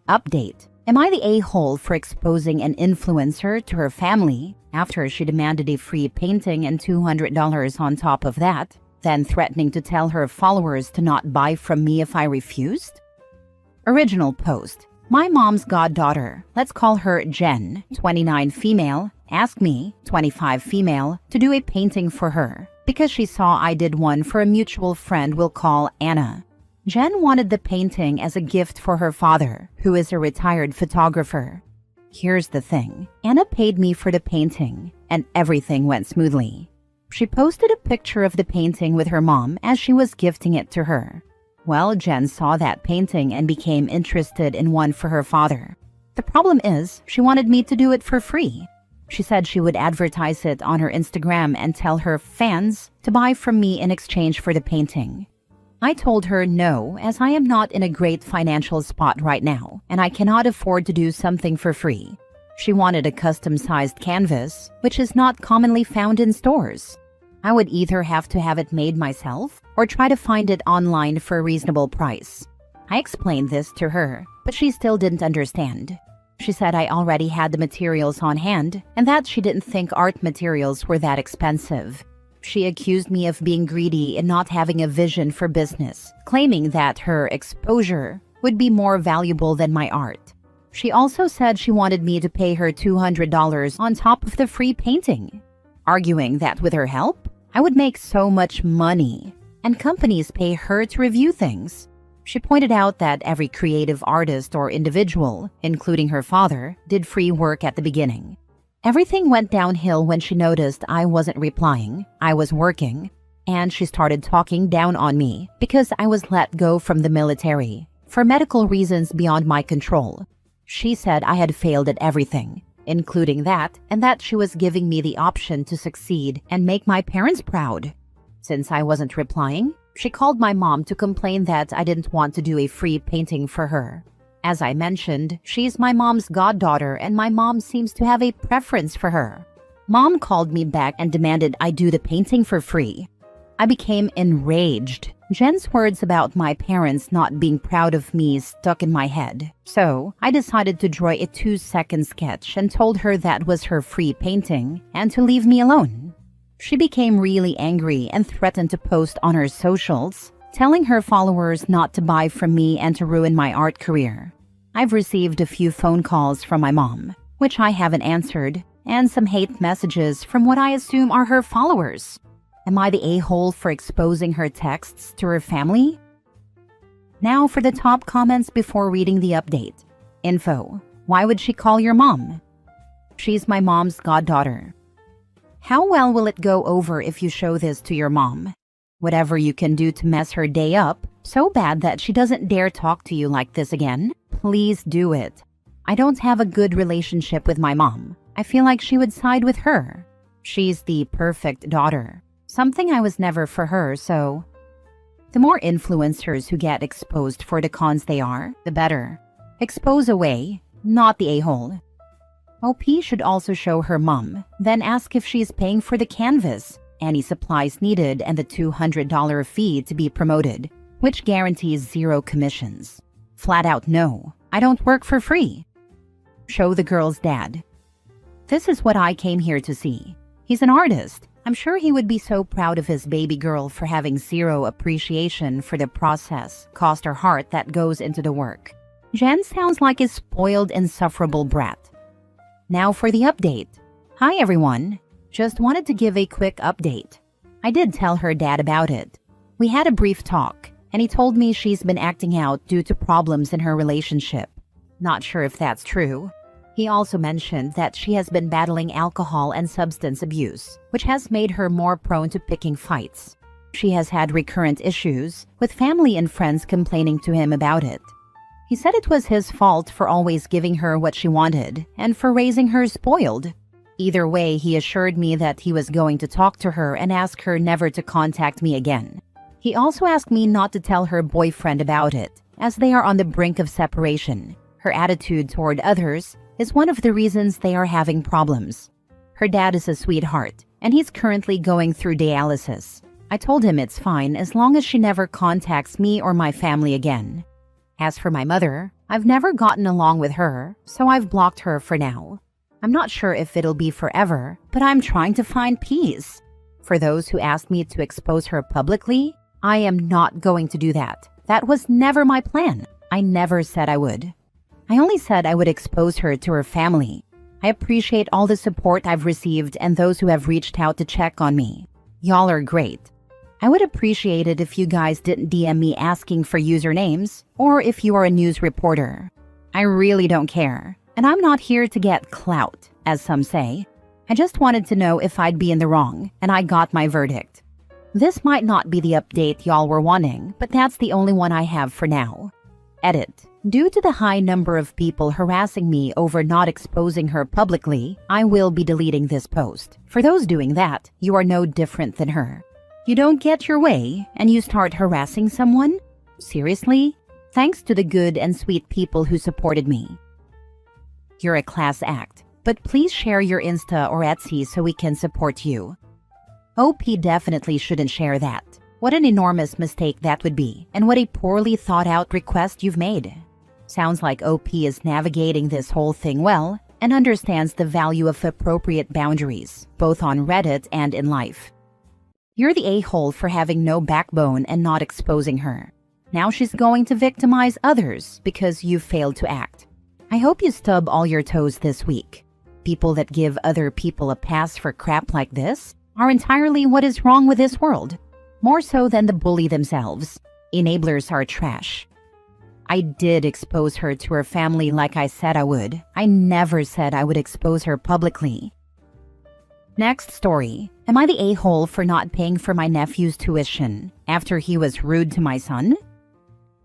Update. Am I the a-hole for exposing an influencer to her family after she demanded a free painting and $200 on top of that, then threatening to tell her followers to not buy from me if I refused? Original post. My mom's goddaughter, let's call her Jen, 29 female, asked me, 25 female, to do a painting for her because she saw I did one for a mutual friend we'll call Anna. Jen wanted the painting as a gift for her father, who is a retired photographer. Here's the thing. Anna paid me for the painting, and everything went smoothly. She posted a picture of the painting with her mom as she was gifting it to her. Well, Jen saw that painting and became interested in one for her father. The problem is, she wanted me to do it for free. She said she would advertise it on her Instagram and tell her fans to buy from me in exchange for the painting. I told her no, as I am not in a great financial spot right now, and I cannot afford to do something for free. She wanted a custom-sized canvas, which is not commonly found in stores. I would either have to have it made myself or try to find it online for a reasonable price. I explained this to her, but she still didn't understand. She said I already had the materials on hand and that she didn't think art materials were that expensive. She accused me of being greedy and not having a vision for business, claiming that her exposure would be more valuable than my art. She also said she wanted me to pay her $200 on top of the free painting, arguing that with her help, I would make so much money, and companies pay her to review things. She pointed out that every creative artist or individual, including her father, did free work at the beginning. Everything went downhill when she noticed I wasn't replying, I was working, and she started talking down on me because I was let go from the military for medical reasons beyond my control. She said I had failed at everything, including that, and that she was giving me the option to succeed and make my parents proud. Since I wasn't replying, she called my mom to complain that I didn't want to do a free painting for her. As I mentioned, she's my mom's goddaughter and my mom seems to have a preference for her. Mom called me back and demanded I do the painting for free. I became enraged. Jen's words about my parents not being proud of me stuck in my head. So, I decided to draw a 2-second sketch and told her that was her free painting and to leave me alone. She became really angry and threatened to post on her socials, telling her followers not to buy from me and to ruin my art career. I've received a few phone calls from my mom, which I haven't answered, and some hate messages from what I assume are her followers. Am I the a-hole for exposing her texts to her family? Now for the top comments before reading the update. Info. Why would she call your mom? She's my mom's goddaughter. How well will it go over if you show this to your mom? Whatever you can do to mess her day up, so bad that she doesn't dare talk to you like this again, please do it. I don't have a good relationship with my mom. I feel like she would side with her. She's the perfect daughter. Something I was never for her, so... The more influencers who get exposed for the cons they are, the better. Expose away, not the a-hole. OP should also show her mom, then ask if she's paying for the canvas, any supplies needed, and the $200 fee to be promoted, which guarantees 0 commissions. Flat out no, I don't work for free. Show the girl's dad. This is what I came here to see. He's an artist. I'm sure he would be so proud of his baby girl for having 0 appreciation for the process, cost or heart that goes into the work. Jen sounds like a spoiled, insufferable brat. Now for the update. Hi everyone. Just wanted to give a quick update. I did tell her dad about it. We had a brief talk, and he told me she's been acting out due to problems in her relationship. Not sure if that's true. He also mentioned that she has been battling alcohol and substance abuse, which has made her more prone to picking fights. She has had recurrent issues, with family and friends complaining to him about it. He said it was his fault for always giving her what she wanted, and for raising her spoiled. Either way, he assured me that he was going to talk to her and ask her never to contact me again. He also asked me not to tell her boyfriend about it, as they are on the brink of separation. Her attitude toward others is one of the reasons they are having problems. Her dad is a sweetheart, and he's currently going through dialysis. I told him it's fine as long as she never contacts me or my family again. As for my mother, I've never gotten along with her, so I've blocked her for now. I'm not sure if it'll be forever, but I'm trying to find peace. For those who asked me to expose her publicly, I am not going to do that. That was never my plan. I never said I would. I only said I would expose her to her family. I appreciate all the support I've received and those who have reached out to check on me. Y'all are great. I would appreciate it if you guys didn't DM me asking for usernames or if you are a news reporter. I really don't care, and I'm not here to get clout, as some say. I just wanted to know if I'd be in the wrong, and I got my verdict. This might not be the update y'all were wanting, but that's the only one I have for now. Edit. Due to the high number of people harassing me over not exposing her publicly, I will be deleting this post. For those doing that, you are no different than her. You don't get your way, and you start harassing someone? Seriously? Thanks to the good and sweet people who supported me. You're a class act, but please share your Insta or Etsy so we can support you. OP definitely shouldn't share that. What an enormous mistake that would be, and what a poorly thought out request you've made. Sounds like OP is navigating this whole thing well and understands the value of appropriate boundaries, both on Reddit and in life. You're the a-hole for having no backbone and not exposing her. Now she's going to victimize others because you failed to act. I hope you stub all your toes this week. People that give other people a pass for crap like this are entirely what is wrong with this world. More so than the bully themselves. Enablers are trash. I did expose her to her family like I said I would. I never said I would expose her publicly. Next story. Am I the a-hole for not paying for my nephew's tuition after he was rude to my son?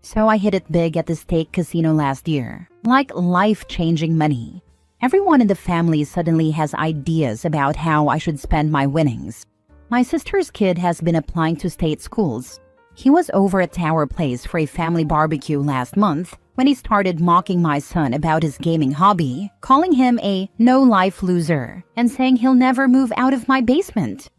So I hit it big at the stake casino last year. Like life-changing money. Everyone in the family suddenly has ideas about how I should spend my winnings. My sister's kid has been applying to state schools. He was over at Tower Place for a family barbecue last month when he started mocking my son about his gaming hobby, calling him a no-life loser, and saying he'll never move out of my basement.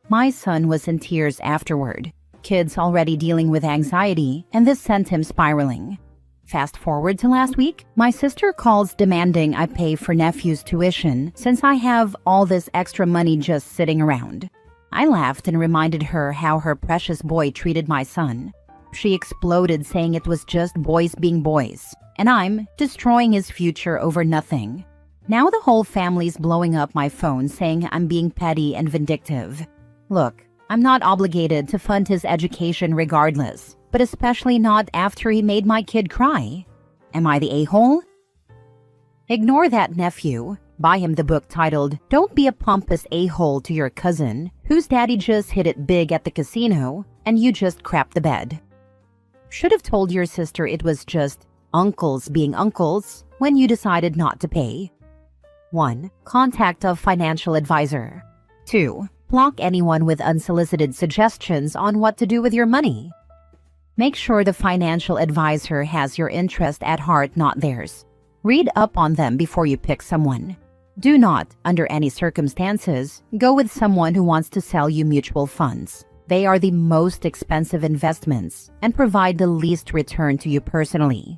My son was in tears afterward. Kids already dealing with anxiety, and this sent him spiraling. Fast forward to last week, my sister calls demanding I pay for nephew's tuition since I have all this extra money just sitting around. I laughed and reminded her how her precious boy treated my son. She exploded saying it was just boys being boys, and I'm destroying his future over nothing. Now the whole family's blowing up my phone saying I'm being petty and vindictive. Look, I'm not obligated to fund his education regardless, but especially not after he made my kid cry. Am I the a-hole? Ignore that nephew. Buy him the book titled, Don't Be a Pompous A-Hole to Your Cousin, whose daddy just hit it big at the casino, and you just crapped the bed. Should have told your sister it was just uncles being uncles when you decided not to pay. 1. Contact a financial advisor. 2. Block anyone with unsolicited suggestions on what to do with your money. Make sure the financial advisor has your interest at heart, not theirs. Read up on them before you pick someone. Do not, under any circumstances, go with someone who wants to sell you mutual funds. They are the most expensive investments and provide the least return to you personally.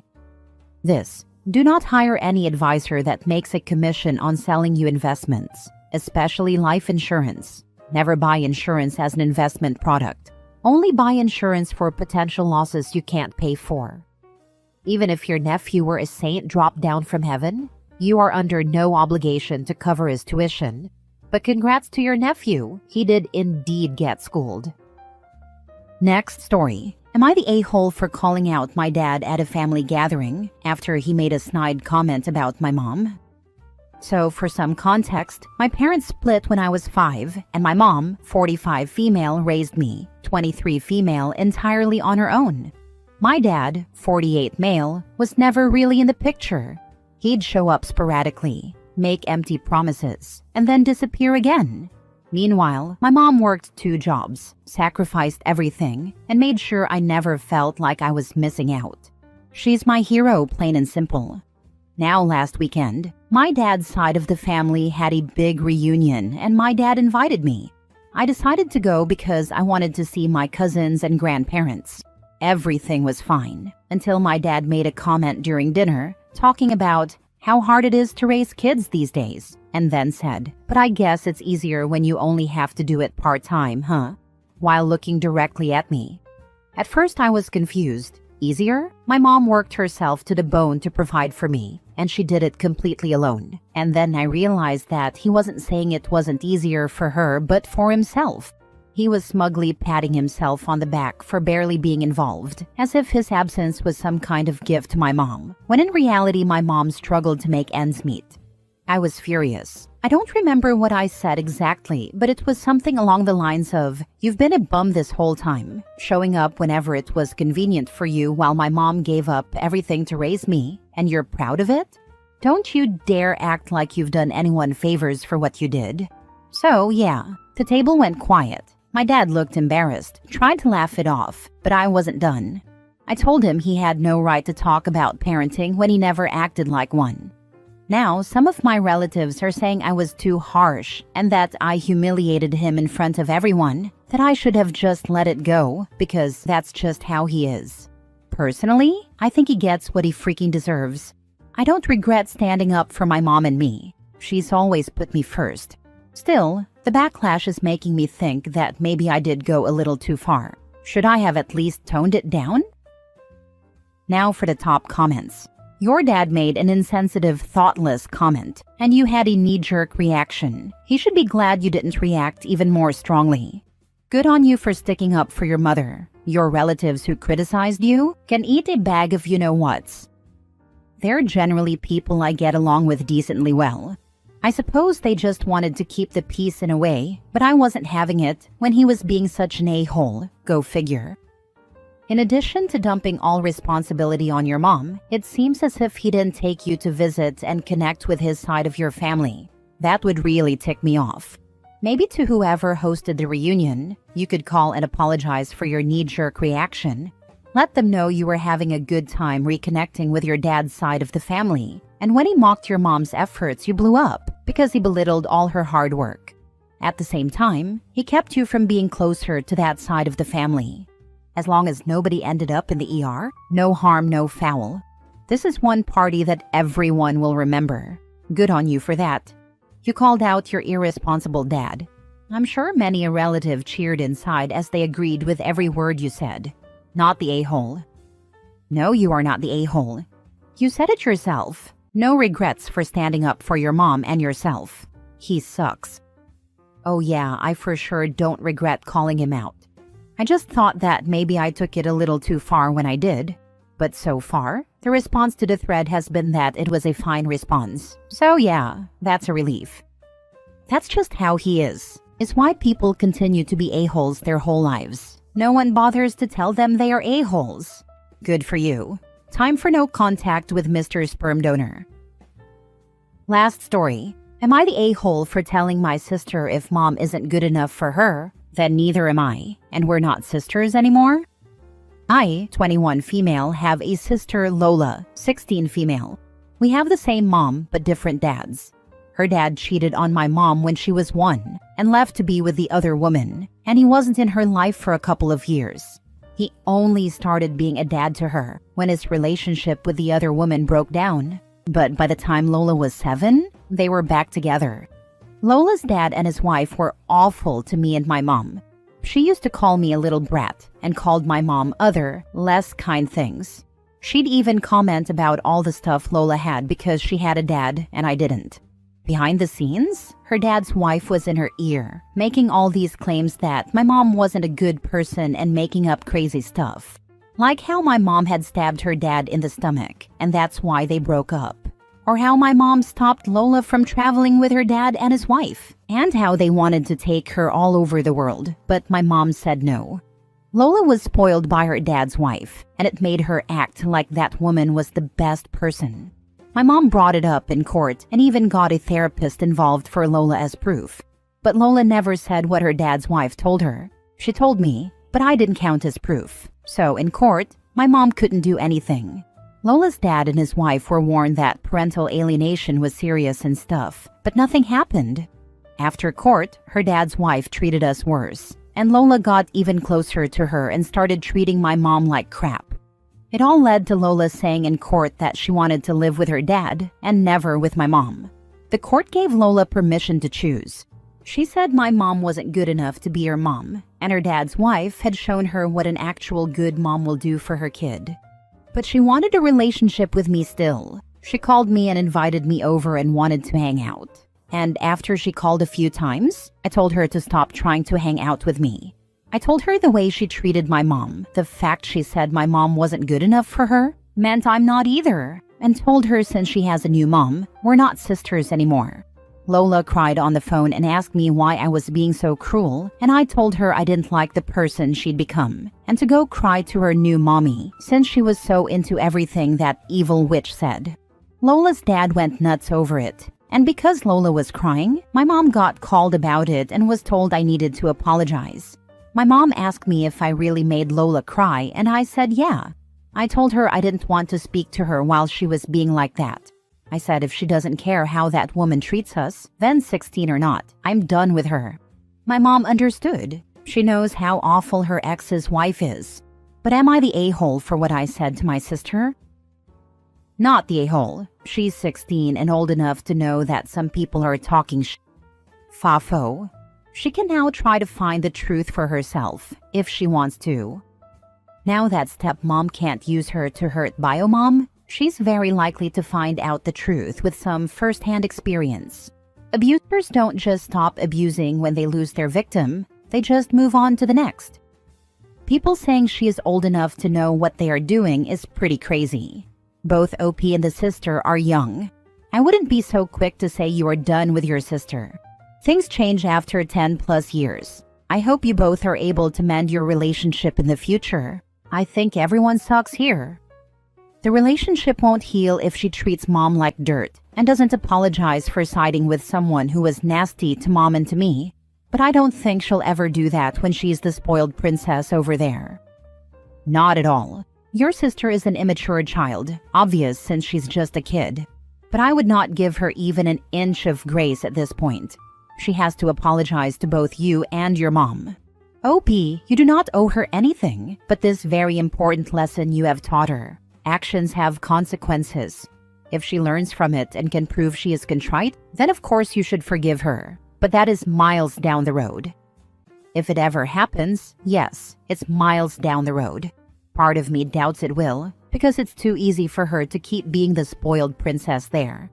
This, do not hire any advisor that makes a commission on selling you investments, especially life insurance. Never buy insurance as an investment product. Only buy insurance for potential losses you can't pay for. Even if your nephew were a saint dropped down from heaven, you are under no obligation to cover his tuition. But congrats to your nephew, he did indeed get schooled. Next story. Am I the a-hole for calling out my dad at a family gathering after he made a snide comment about my mom? So for some context, my parents split when I was 5, and my mom, 45 female, raised me, 23 female, entirely on her own. My dad, 48 male, was never really in the picture. He'd show up sporadically, make empty promises, and then disappear again. Meanwhile, my mom worked 2 jobs, sacrificed everything, and made sure I never felt like I was missing out. She's my hero, plain and simple. Now last weekend, my dad's side of the family had a big reunion and my dad invited me. I decided to go because I wanted to see my cousins and grandparents. Everything was fine until my dad made a comment during dinner talking about how hard it is to raise kids these days, and then said, "But I guess it's easier when you only have to do it part-time, huh?" while looking directly at me. At first I was confused. Easier? My mom worked herself to the bone to provide for me, and she did it completely alone. And then I realized that he wasn't saying it wasn't easier for her, but for himself. He was smugly patting himself on the back for barely being involved, as if his absence was some kind of gift to my mom, when in reality my mom struggled to make ends meet. I was furious. I don't remember what I said exactly, but it was something along the lines of, "You've been a bum this whole time, showing up whenever it was convenient for you while my mom gave up everything to raise me, and you're proud of it? Don't you dare act like you've done anyone favors for what you did." So, yeah, the table went quiet. My dad looked embarrassed, tried to laugh it off, but I wasn't done. I told him he had no right to talk about parenting when he never acted like one. Now, some of my relatives are saying I was too harsh and that I humiliated him in front of everyone, that I should have just let it go because that's just how he is. Personally, I think he gets what he freaking deserves. I don't regret standing up for my mom and me. She's always put me first. Still, the backlash is making me think that maybe I did go a little too far. Should I have at least toned it down? Now for the top comments. Your dad made an insensitive, thoughtless comment, and you had a knee-jerk reaction. He should be glad you didn't react even more strongly. Good on you for sticking up for your mother. Your relatives who criticized you can eat a bag of you-know-whats. They're generally people I get along with decently well. I suppose they just wanted to keep the peace in a way, but I wasn't having it when he was being such an a-hole. Go figure. In addition to dumping all responsibility on your mom, it seems as if he didn't take you to visit and connect with his side of your family. That would really tick me off. Maybe to whoever hosted the reunion, you could call and apologize for your knee-jerk reaction. Let them know you were having a good time reconnecting with your dad's side of the family. And when he mocked your mom's efforts, you blew up because he belittled all her hard work. At the same time, he kept you from being closer to that side of the family. As long as nobody ended up in the ER, no harm, no foul. This is one party that everyone will remember. Good on you for that. You called out your irresponsible dad. I'm sure many a relative cheered inside as they agreed with every word you said. Not the a-hole. No, you are not the a-hole. You said it yourself. No regrets for standing up for your mom and yourself. He sucks. Oh yeah, I for sure don't regret calling him out. I just thought that maybe I took it a little too far when I did. But so far, the response to the thread has been that it was a fine response. So yeah, that's a relief. That's just how he is why people continue to be a-holes their whole lives. No one bothers to tell them they are a-holes. Good for you. Time for no contact with Mr. Sperm Donor. Last story. Am I the a-hole for telling my sister if mom isn't good enough for her? Then neither am I, and we're not sisters anymore? I, 21 female, have a sister Lola, 16 female. We have the same mom, but different dads. Her dad cheated on my mom when she was 1 and left to be with the other woman, and he wasn't in her life for a couple of years. He only started being a dad to her when his relationship with the other woman broke down. But by the time Lola was 7, they were back together. Lola's dad and his wife were awful to me and my mom. She used to call me a little brat and called my mom other, less kind things. She'd even comment about all the stuff Lola had because she had a dad and I didn't. Behind the scenes, her dad's wife was in her ear, making all these claims that my mom wasn't a good person and making up crazy stuff. Like how my mom had stabbed her dad in the stomach, and that's why they broke up. Or how my mom stopped Lola from traveling with her dad and his wife, and how they wanted to take her all over the world, but my mom said no. Lola was spoiled by her dad's wife, and it made her act like that woman was the best person. My mom brought it up in court and even got a therapist involved for Lola as proof. But Lola never said what her dad's wife told her. She told me, but I didn't count as proof. So in court, my mom couldn't do anything. Lola's dad and his wife were warned that parental alienation was serious and stuff, but nothing happened. After court, her dad's wife treated us worse, and Lola got even closer to her and started treating my mom like crap. It all led to Lola saying in court that she wanted to live with her dad and never with my mom. The court gave Lola permission to choose. She said my mom wasn't good enough to be her mom, and her dad's wife had shown her what an actual good mom will do for her kid. But she wanted a relationship with me still. She called me and invited me over and wanted to hang out. And after she called a few times, I told her to stop trying to hang out with me. I told her the way she treated my mom, the fact she said my mom wasn't good enough for her, meant I'm not either, and told her since she has a new mom, we're not sisters anymore. Lola cried on the phone and asked me why I was being so cruel, and I told her I didn't like the person she'd become, and to go cry to her new mommy, since she was so into everything that evil witch said. Lola's dad went nuts over it, and because Lola was crying, my mom got called about it and was told I needed to apologize. My mom asked me if I really made Lola cry, and I said yeah. I told her I didn't want to speak to her while she was being like that. I said if she doesn't care how that woman treats us, then 16 or not, I'm done with her. My mom understood. She knows how awful her ex's wife is. But am I the a-hole for what I said to my sister? Not the a-hole. She's 16 and old enough to know that some people are talking Fafo. She can now try to find the truth for herself, if she wants to. Now that stepmom can't use her to hurt biomom, she's very likely to find out the truth with some first-hand experience. Abusers don't just stop abusing when they lose their victim, they just move on to the next. People saying she is old enough to know what they are doing is pretty crazy. Both OP and the sister are young. I wouldn't be so quick to say you are done with your sister. Things change after 10 plus years. I hope you both are able to mend your relationship in the future. I think everyone sucks here. The relationship won't heal if she treats mom like dirt and doesn't apologize for siding with someone who was nasty to mom and to me. But I don't think she'll ever do that when she's the spoiled princess over there. Not at all. Your sister is an immature child, obvious since she's just a kid. But I would not give her even an inch of grace at this point. She has to apologize to both you and your mom. OP, you do not owe her anything, but this very important lesson you have taught her. Actions have consequences. If she learns from it and can prove she is contrite, then of course you should forgive her. But that is miles down the road. If it ever happens, yes, it's miles down the road. Part of me doubts it will, because it's too easy for her to keep being the spoiled princess there.